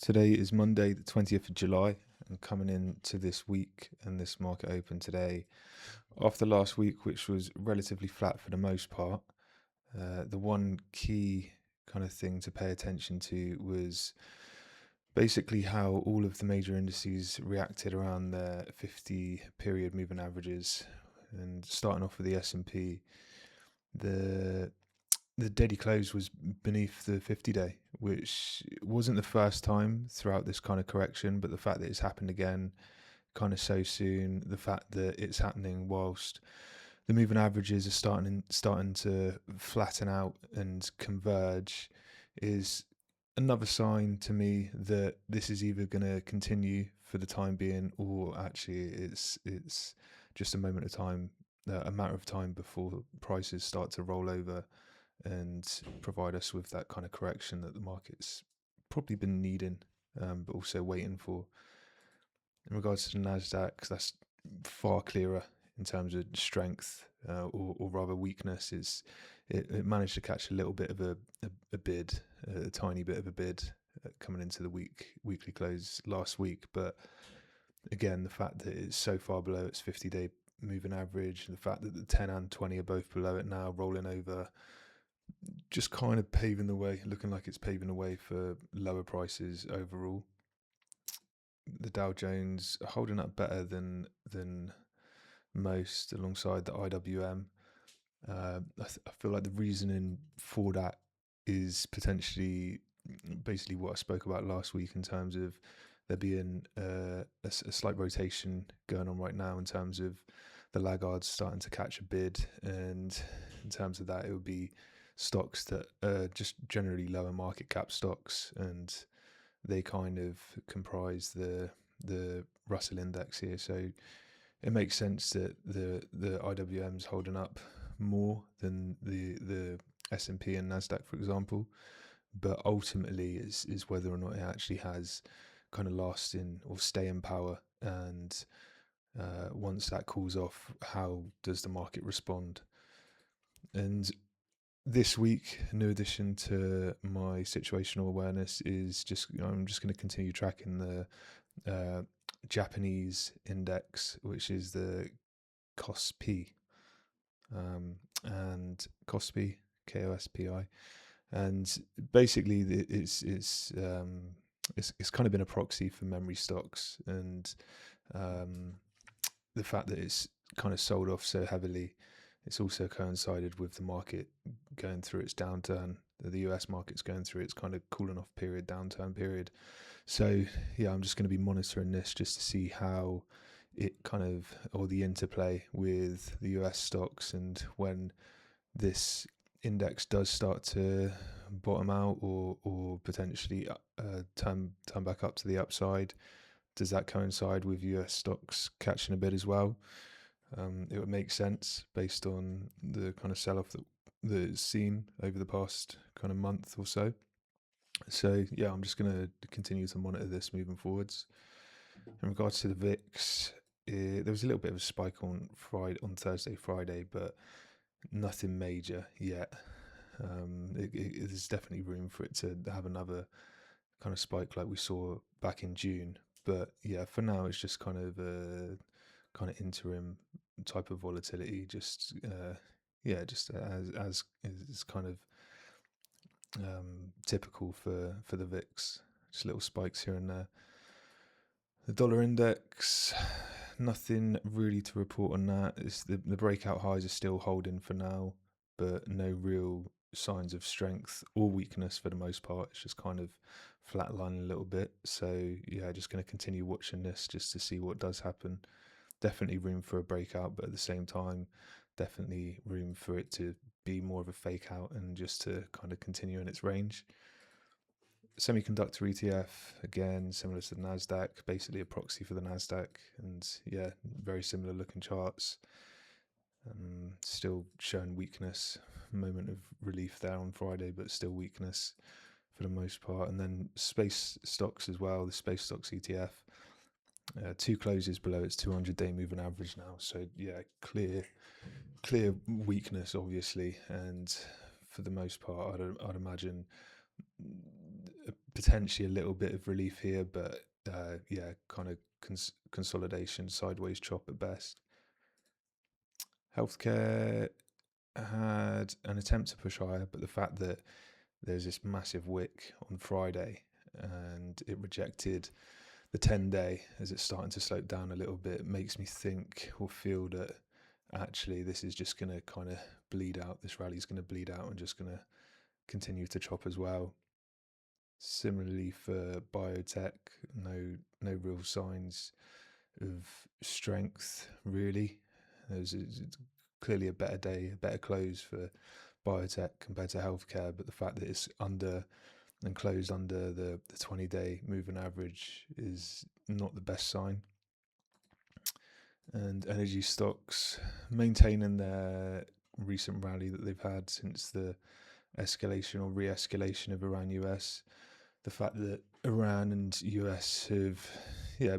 Today is Monday, the 20th of July, and coming into this week and this market open today, after last week, which was relatively flat for the most part, the one key kind of thing to pay attention to was basically how all of the major indices reacted around their 50 period moving averages. And starting off with the S&P, the the daily close was beneath the 50-day, which wasn't the first time throughout this kind of correction, but the fact that it's happened again kind of so soon, the fact that it's happening whilst the moving averages are starting to flatten out and converge is another sign to me that this is either going to continue for the time being, or actually it's just a moment of time, a matter of time before prices start to roll over and provide us with that kind of correction that the market's probably been needing, but also waiting for. In regards to the Nasdaq, that's far clearer in terms of strength, or rather weakness. It managed to catch a little bit of a bid, a tiny bit of a bid, coming into the weekly close last week. But again, the fact that it's so far below its 50-day moving average, and the fact that the 10 and 20 are both below it now, rolling over, just kind of paving the way, looking like it's paving the way for lower prices overall. The Dow Jones holding up better than most, alongside the IWM. I feel like the reasoning for that is potentially basically what I spoke about last week, in terms of there being a slight rotation going on right now in terms of the laggards starting to catch a bid, and in terms of that, it would be stocks that are just generally lower market cap stocks, and they kind of comprise the Russell index here. So it makes sense that the IWM's holding up more than the S&P and Nasdaq, for example. But ultimately, is whether or not it actually has kind of lasting or staying power, and once that cools off, how does the market respond? And this week, a new addition to my situational awareness is I'm just going to continue tracking the Japanese index, which is the KOSPI, and KOSPI, KOSPI, and basically it's kind of been a proxy for memory stocks, and um, the fact that it's kind of sold off so heavily, it's also coincided with the market going through its downturn. The US market's going through its kind of cooling off period, downturn period. So yeah, I'm just going to be monitoring this just to see how it kind of, or the interplay with the US stocks, and when this index does start to bottom out, or potentially turn back up to the upside, does that coincide with US stocks catching a bid as well? It would make sense based on the kind of sell-off that is seen over the past kind of month or so. So yeah, I'm just going to continue to monitor this moving forwards. In regards to the VIX, there was a little bit of a spike on Thursday, Friday, but nothing major yet. There's definitely room for it to have another kind of spike like we saw back in June. But yeah, for now, it's just kind of a kind of interim type of volatility. Just just as is kind of typical for the VIX. Just little spikes here and there. The dollar index, nothing really to report on that. It's the breakout highs are still holding for now, but no real signs of strength or weakness for the most part. It's just kind of flatlining a little bit. So yeah, just going to continue watching this just to see what does happen. Definitely room for a breakout, but at the same time, definitely room for it to be more of a fake out and just to kind of continue in its range. Semiconductor ETF, again, similar to the Nasdaq, basically a proxy for the Nasdaq, and yeah, very similar looking charts. Still showing weakness, moment of relief there on Friday, but still weakness for the most part. And then space stocks as well, the space stocks ETF, two closes below its 200-day moving average now. So yeah, clear weakness, obviously, and for the most part, I'd imagine potentially a little bit of relief here, but yeah, kind of consolidation, sideways chop at best. Healthcare had an attempt to push higher, but the fact that there's this massive wick on Friday and it rejected the 10-day as it's starting to slope down a little bit makes me think or feel that actually this is just going to kind of bleed out. This rally's going to bleed out and just going to continue to chop as well. Similarly for biotech, no real signs of strength really. There's clearly a better day, a better close for biotech compared to healthcare, but the fact that it's under and closed under the 20-day moving average is not the best sign. And energy stocks maintaining their recent rally that they've had since the escalation or re-escalation of Iran-US. The fact that Iran and US have,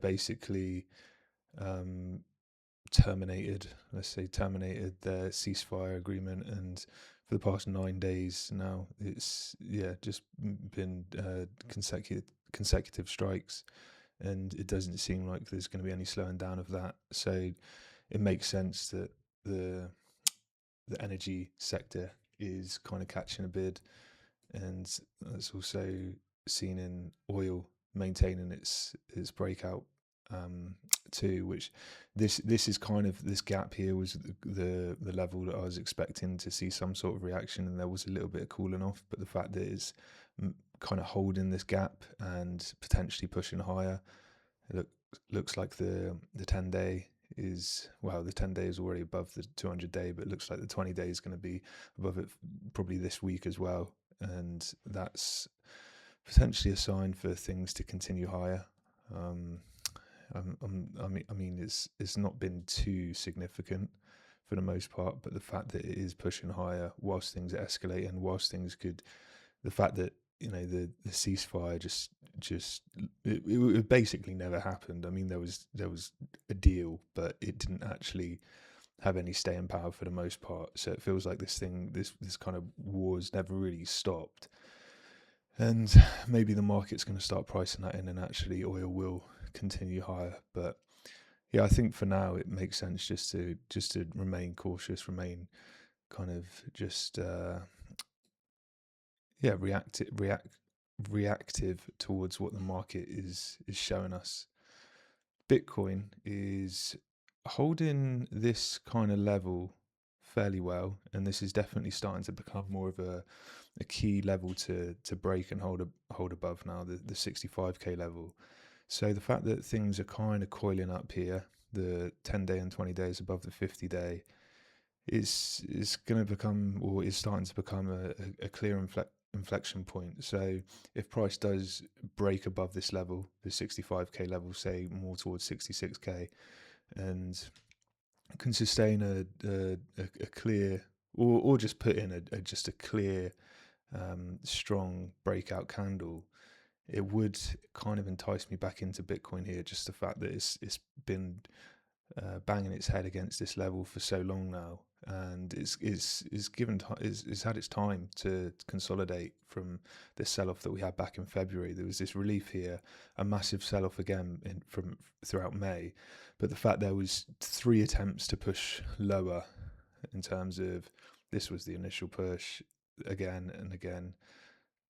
basically terminated their ceasefire agreement, and for the past 9 days now, it's just been consecutive strikes, and it doesn't seem like there's going to be any slowing down of that. So it makes sense that the energy sector is kind of catching a bid, and that's also seen in oil maintaining its breakout too. Which this is kind of, this gap here was the level that I was expecting to see some sort of reaction, and there was a little bit of cooling off. But the fact that it's kind of holding this gap and potentially pushing higher, it looks like the 10-day is, well, the 10-day is already above the 200-day, but it looks like the 20-day is going to be above it probably this week as well, and that's potentially a sign for things to continue higher. I mean, it's not been too significant for the most part, but the fact that it is pushing higher whilst things escalate, and whilst things could, the fact that the ceasefire just it basically never happened. I mean, there was a deal, but it didn't actually have any staying power for the most part. So it feels like this kind of war's never really stopped. And maybe the market's going to start pricing that in, and actually oil will continue higher. But yeah, I think for now it makes sense just to remain cautious, remain kind of just reactive towards what the market is showing us. Bitcoin is holding this kind of level fairly well, and this is definitely starting to become more of a key level to break and hold above now, the 65k level. So the fact that things are kind of coiling up here, the 10-day and 20 days above the 50-day, is going to become, or is starting to become, a clear inflection point. So if price does break above this level, the 65k level, say more towards 66k, and can sustain a clear, or just put in just a clear strong breakout candle, it would kind of entice me back into Bitcoin here. Just the fact that it's been banging its head against this level for so long now, and it's had its time to consolidate from this sell-off that we had back in February. There was this relief here, a massive sell-off again from throughout May, but the fact there was 3 attempts to push lower, in terms of, this was the initial push again and again,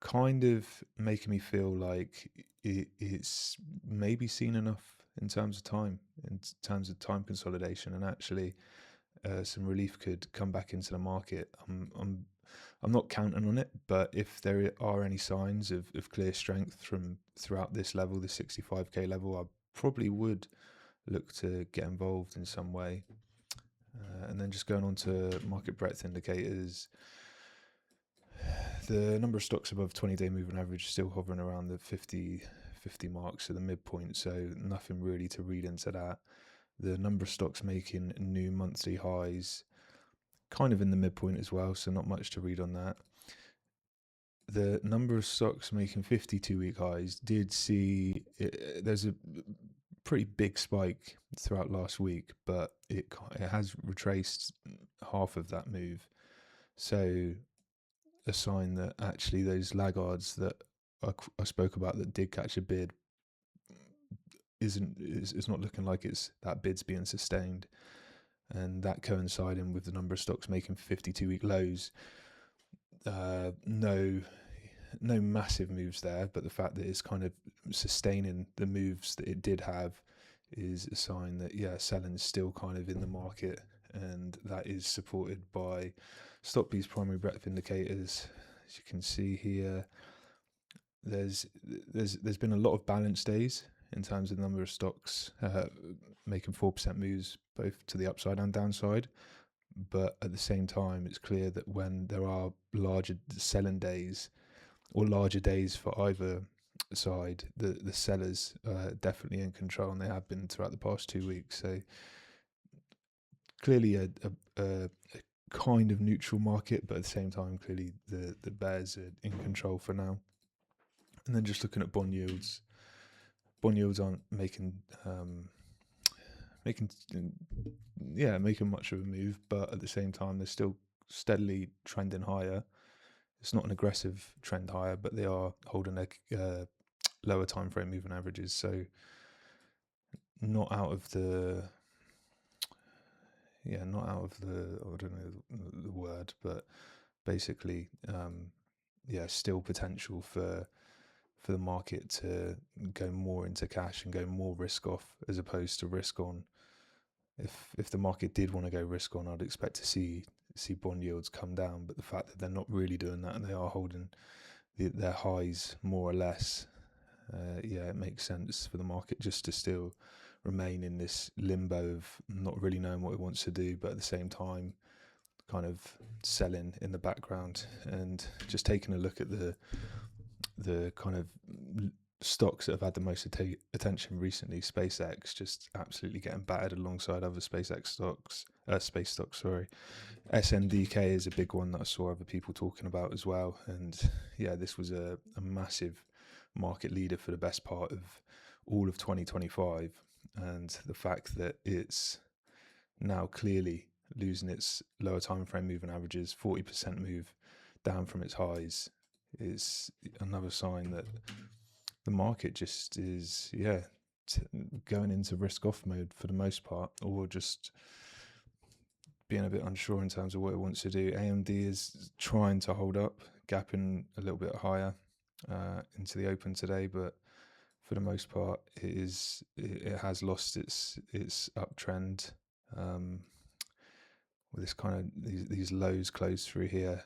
kind of making me feel like it's maybe seen enough in terms of time consolidation, and actually some relief could come back into the market. I'm not counting on it, but if there are any signs of clear strength from throughout this level, the 65k level, I probably would look to get involved in some way. And then just going on to market breadth indicators, the number of stocks above 20-day moving average still hovering around the 50 mark, so the midpoint, so nothing really to read into that. The number of stocks making new monthly highs kind of in the midpoint as well, so not much to read on that. The number of stocks making 52-week highs did see there's a pretty big spike throughout last week, but it has retraced half of that move, so a sign that actually those laggards that I spoke about that did catch a bid it's not looking like that bid's being sustained, and that coinciding with the number of stocks making 52-week lows. No massive moves there, but the fact that it's kind of sustaining the moves that it did have is a sign that selling's still kind of in the market, and that is supported by Stockb's primary breadth indicators. As you can see here, there's been a lot of balance days in terms of the number of stocks making 4% moves both to the upside and downside. But at the same time, it's clear that when there are larger selling days or larger days for either side, the sellers are definitely in control, and they have been throughout the past 2 weeks. So clearly a kind of neutral market, but at the same time, clearly the bears are in control for now. And then just looking at bond yields aren't making much of a move, but at the same time they're still steadily trending higher. It's not an aggressive trend higher, but they are holding their lower time frame moving averages, so not out of the I don't know the word, but basically still potential for the market to go more into cash and go more risk off as opposed to risk on. If the market did want to go risk on, I'd expect to see bond yields come down, but the fact that they're not really doing that and they are holding their highs more or less, it makes sense for the market just to still remain in this limbo of not really knowing what it wants to do, but at the same time kind of selling in the background. And just taking a look at the kind of stocks that have had the most attention recently, SpaceX just absolutely getting battered alongside other space stocks. SNDK is a big one that I saw other people talking about as well. And this was a massive market leader for the best part of all of 2025. And the fact that it's now clearly losing its lower time frame moving averages, 40% move down from its highs, is another sign that the market just is going into risk off mode for the most part, or just being a bit unsure in terms of what it wants to do. AMD is trying to hold up, gapping a little bit higher into the open today, but for the most part it has lost its uptrend with this kind of these lows closed through here.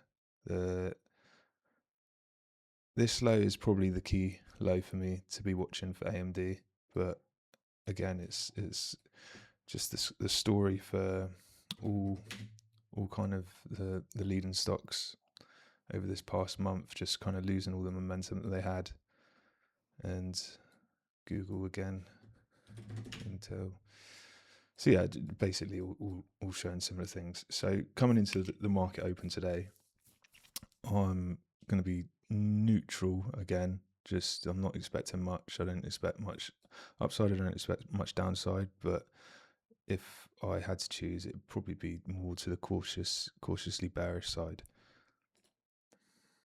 This low is probably the key low for me to be watching for AMD, but again, it's just the story for all kind of the leading stocks over this past month, just kind of losing all the momentum that they had. And Google again, Intel. So basically all showing similar things. So coming into the market open today, I'm going to be neutral again. Just I'm not expecting much. I don't expect much upside. I don't expect much downside. But if I had to choose, it'd probably be more to the cautiously bearish side.